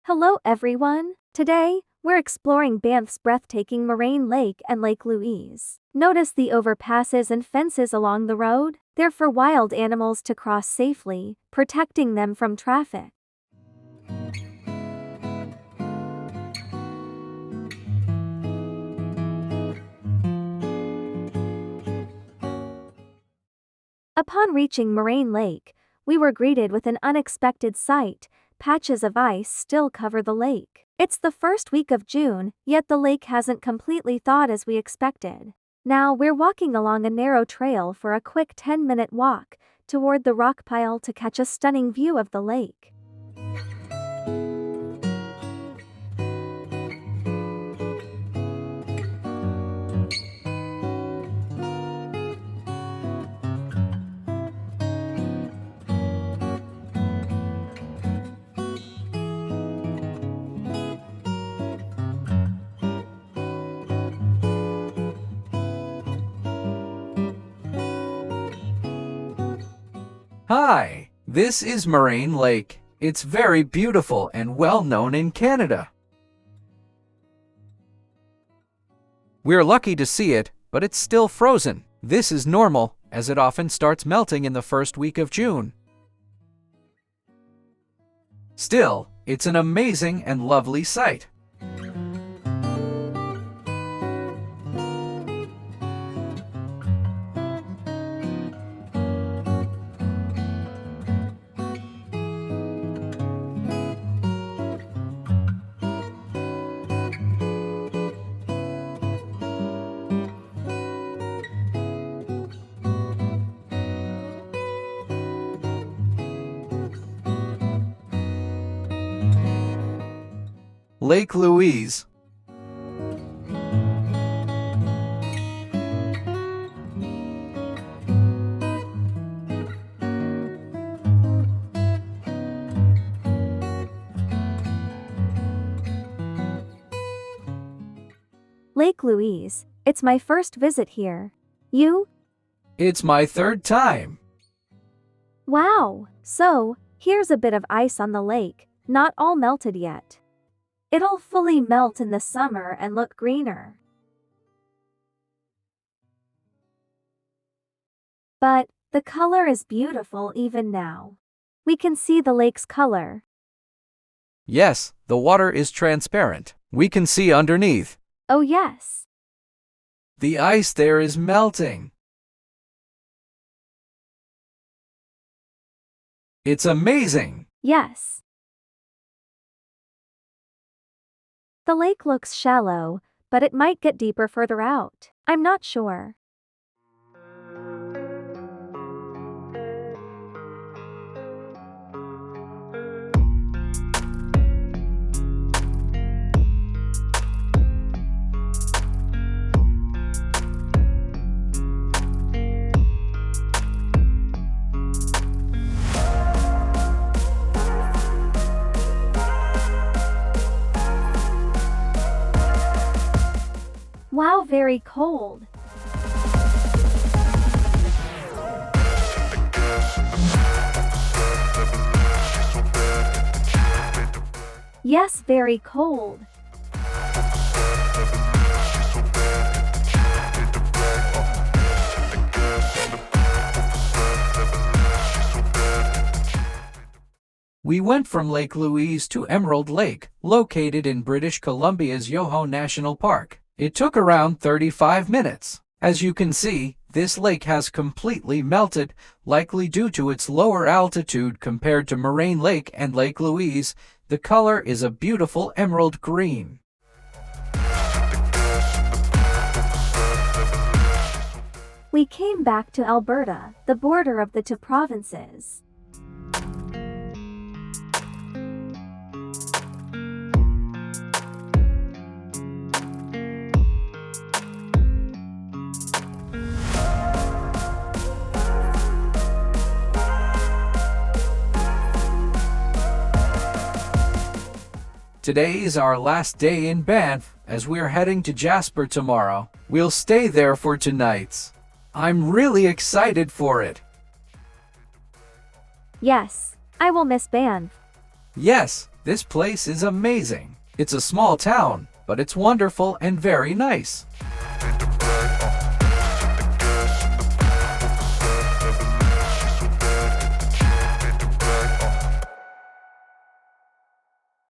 Hello everyone! Today, we're exploring Banff's breathtaking Moraine Lake and Lake Louise. Notice the overpasses and fences along the road? They're for wild animals to cross safely, protecting them from traffic. Upon reaching Moraine Lake, we were greeted with an unexpected sight. Patches of ice still cover the lake. It's the first week of June, yet the lake hasn't completely thawed as we expected. Now we're walking along a narrow trail for a quick 10-minute walk toward the rock pile to catch a stunning view of the lake. Hi, this is Moraine Lake. It's very beautiful and well known in Canada. We're lucky to see it, but it's still frozen. This is normal, as it often starts melting in the first week of June. Still, it's an amazing and lovely sight. Lake Louise. Lake Louise, it's my first visit here. You? It's my third time. Wow! So, here's a bit of ice on the lake, not all melted yet. It'll fully melt in the summer and look greener. But, the color is beautiful even now. We can see the lake's color. Yes, the water is transparent. We can see underneath. Oh yes. The ice there is melting. It's amazing. Yes. The lake looks shallow, but it might get deeper further out. I'm not sure. Wow, very cold. Yes, very cold. We went from Lake Louise to Emerald Lake, located in British Columbia's Yoho National Park. It took around 35 minutes. As you can see, this lake has completely melted, likely due to its lower altitude compared to Moraine Lake and Lake Louise. The color is a beautiful emerald green. We came back to Alberta, the border of the two provinces. Today is our last day in Banff, as we're heading to Jasper tomorrow. We'll stay there for 2 nights. I'm really excited for it. Yes, I will miss Banff. Yes, This place is amazing. It's a small town, but it's wonderful and very nice.